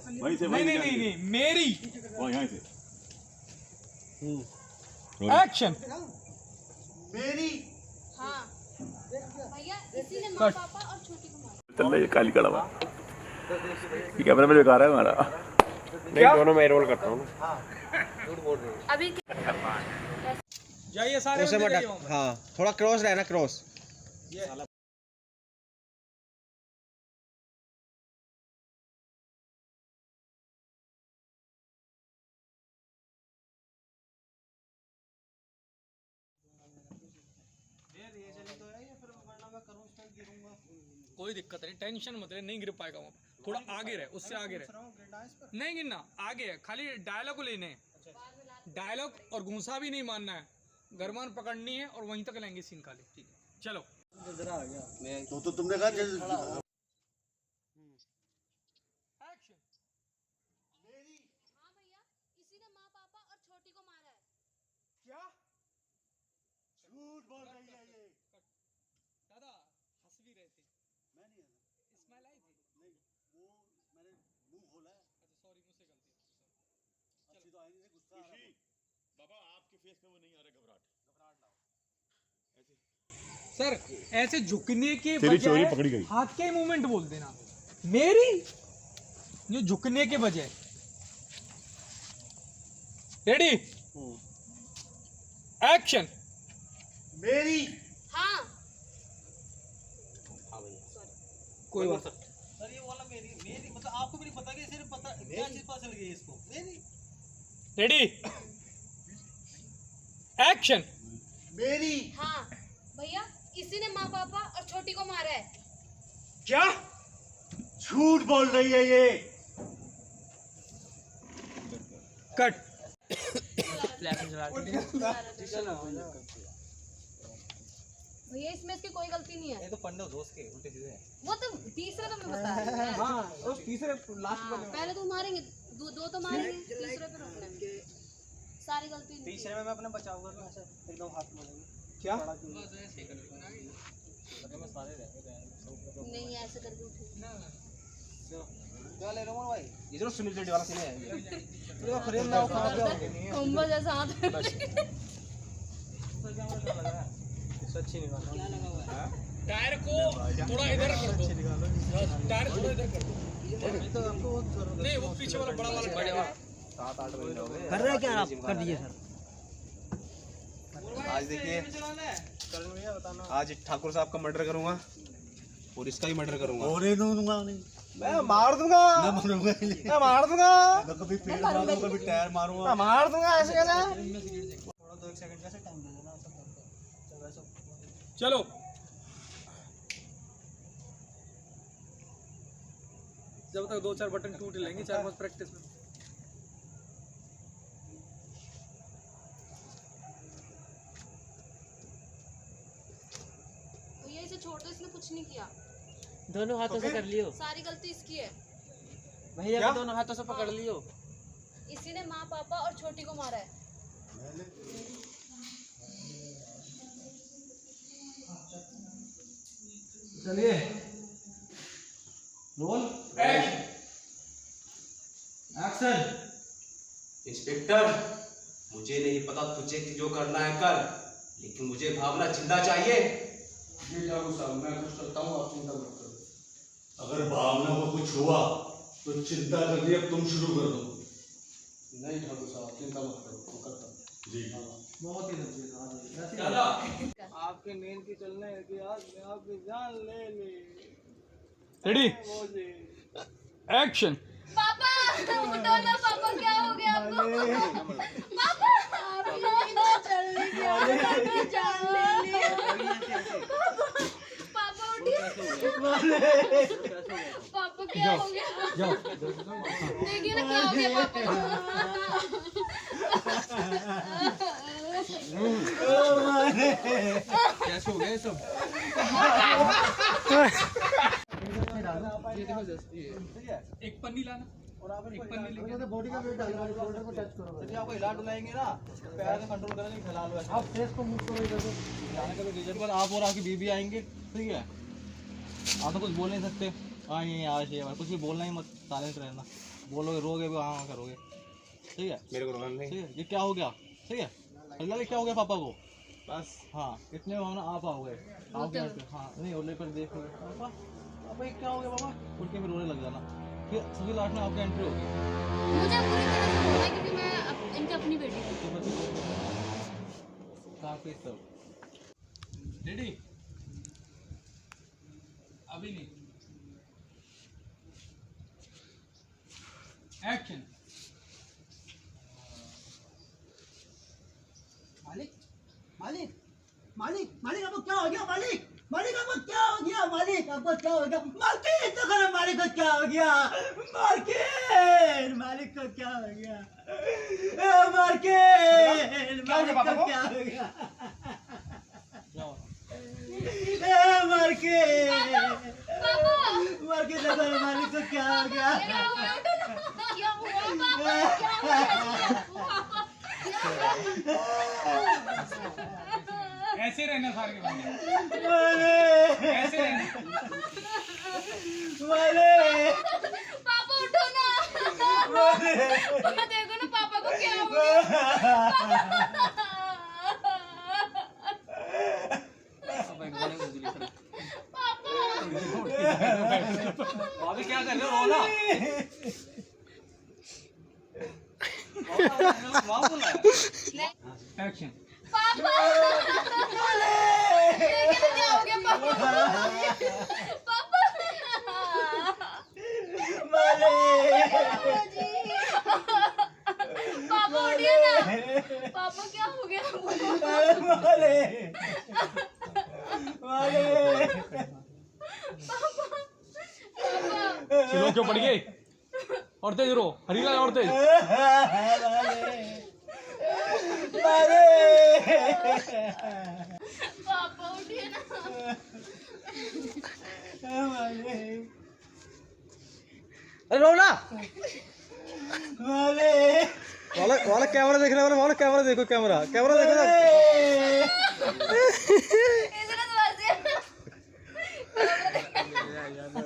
वहीं से नहीं नहीं नहीं नहीं मेरी वो यहाँ से एक्शन मेरी हाँ भैया इसी ने माँ पापा और छोटी को मारा। चल रही है काली कड़वा ये कैमरा में दिखा रहा है हमारा नहीं दोनों मैं रोल करता हूँ अभी जाइए सारे उसे बंदे मत जाइए। हाँ थोड़ा क्रॉस रहना क्रॉस कोई दिक्कत नहीं, टेंशन मत ले, नहीं गिर पाएगा वहाँ पे। थोड़ा आगे रहे, उससे आगे रहे, नहीं गिरना, आगे है, खाली डायलॉग लेने, डायलॉग और घूसा भी नहीं मानना है, गरमान पकड़नी है और वहीं तक लेंगे सीन खाली। ठीक है चलो। तो तुमने कहा एक्शन। हाँ भैया इसी ने माँ पापा और छोटी को मारा है। क्या झूठ बोल रही है ये। दादा हंस भी रहे थे, मैं नहीं हंसा। स्माइल आई थी। नहीं वो मैंने मुंह खोला है। अच्छा सॉरी, मुझसे गलती। अच्छी तो आई नहीं, गुस्सा आ रहा है। बाबा आपके फेस पे वो नहीं आ रहा घबराहट लाओ। सर ऐसे झुकने के तेरी चोरी बजाय पकड़ी गई। हाथ के मूवमेंट बोल देना, मेरी जो झुकने के बजाय। Ready action. मेरी हाँ कोई बात सर ये वाला मेरी मेरी मतलब आपको भी नहीं पता कि सिर्फ पता क्या चीज पता चल गई है इसको मेरी रेडी एक्शन। मेरी हाँ भैया इसी ने माँ पापा और छोटी को मारा है। क्या झूठ बोल रही है ये। कट। भैया इसमें इसकी कोई गलती नहीं है। ये तो पंडे दोस्त के उल्टे सीधे हैं वो तो तीसरा तो मैं बता रही हूँ। हां उस तीसरे लास्ट हाँ, पहले तो मारेंगे, दो तो मारेंगे, तीसरे पे रोकना है। सारी गलती नहीं। तीसरे में मैं अपना बचाव कर रहा हूं एकदम हाथ में क्या मैं सारे रहते हैं नहीं ऐसे करके उठे। क्या ले रहा हूं भाई ये जो सुनील शेट्टी वाला सीन है तो फ्रेम में खराब हो गया कुंभा जैसा हाथ में। सच्ची निकाल क्या लगा हुआ है टायर को थोड़ा इधर कर दो, टायर थोड़ा इधर कर दो। तो आपको नहीं वो पीछे वाला बड़ा वाला बड़े वाला 7-8 महीने हो गए कर रहे हैं क्या आप कर दीजिए सर आज देखिए आज ठाकुर साहब का मर्डर करूंगा और इसका भी मर्डर करूंगा होने दूंगा नहीं। मैं मार दूंगा मैं मारूंगा ही नहीं। मैं मार दूंगा मैं कभी पेड़ मारूंगा, कभी टायर मारूंगा। मैं मार दूंगा ऐसे कैसे थोड़ा 2 सेकंड कैसे टाइम दे देना सब चलो। जब तक 2-4 बटन टूट लेंगे 4-5 प्रैक्टिस में। भैया इसे छोड़ दो, इसने कुछ नहीं किया। दोनों हाथों से कर लियो सारी गलती इसकी है। भैया दोनों हाथों से पकड़ लियो इसी ने माँ पापा और छोटी को मारा है। चलिए रोल एक्शन इंस्पेक्टर मुझे नहीं पता तुझे जो करना है कर, लेकिन मुझे भावना जिंदा चाहिए। जी ठाकुर साहब मैं कुछ करता हूँ, आप चिंता मत करो। अगर भावना को कुछ हुआ तो चिंता करनी अब तुम शुरू कर दो। नहीं ठाकुर साहब चिंता मत करो, मैं करता हूँ। जी बहुत ही आपके नींद की चलने की आज मैं आपकी जान ले ली रेडी एक्शन। पापा उठो ना, पापा क्या हो गया आपको? पापा जल्दी जान ले ली। पापा उठिए। पापा क्या हो गया? देखिए ना क्या हो गया पापा कैसे हो गए सब? एक पन्नी लाना और आप एक पन्नी लेके बॉडी का वेट डालना, शोल्डर को टच करो। जब आपको हिला डुलाएंगे ना पैर से कंट्रोल करेंगे, हिला लो ऐसे। आप फेस को मूव करो इधर से। जाने का भी रीजन पर आप और आपकी बीबी आएंगे, ठीक है? आप तो कुछ बोल नहीं सकते, हाँ ये आज ये कुछ भी बोलना ही मत, साइलेंट रहना। बोलोगे रोगे भी हाँ करोगे, ठीक है? मेरे को रोना नहीं। ठीक है, ये क्या हो गया? ठीक है, अल्लाह क्या हो गया पापा को? बस हाँ, कितने भावना आप आओगे, आप हाँ नहीं ओले पर देखोगे पापा, पापा ये क्या हो गया पापा, उठ के फिर रोने लग जाना, फिर सभी लास्ट में आपकी एंट्री होगी। मुझे पूरी तरह से रोना है क्योंकि मैं इनकी अपनी बेटी हूँ। तो बच्चे काफी सब रेडी? अभी नहीं। एक्शन। मालिक मालिक मालिक मालिक आपको क्या हो गया? मालिक मालिक आपको क्या हो गया? मालिक आपको क्या हो गया? मालिक तो करो, मालिक को क्या हो गया? मालिक मालिक को क्या हो गया? मालिक मालिक को क्या हो गया? मालिक मालिक तो करो, मालिक को क्या हो गया? क्या हुआ? क्या हुआ पापा? क्या हुआ? ऐसे रहना सारे के बंदे, ऐसे रहना। पापा उठो ना। देखो ना पापा को क्या हुआ? अभी क्या कर रहे हो? रोना। एक्शन। पापा देखो क्या हो गया पापा? पापा पापा उठिए ना। पापा क्या हो गया? चलो क्यों पड़ गई? और तेज रो, हरीला और तेज। पापा उठिए ना। अरे रोना वाला वाला कैमरा देख रहा है, वाला कैमरा देखो, कैमरा कैमरा देखो ना। इधर तो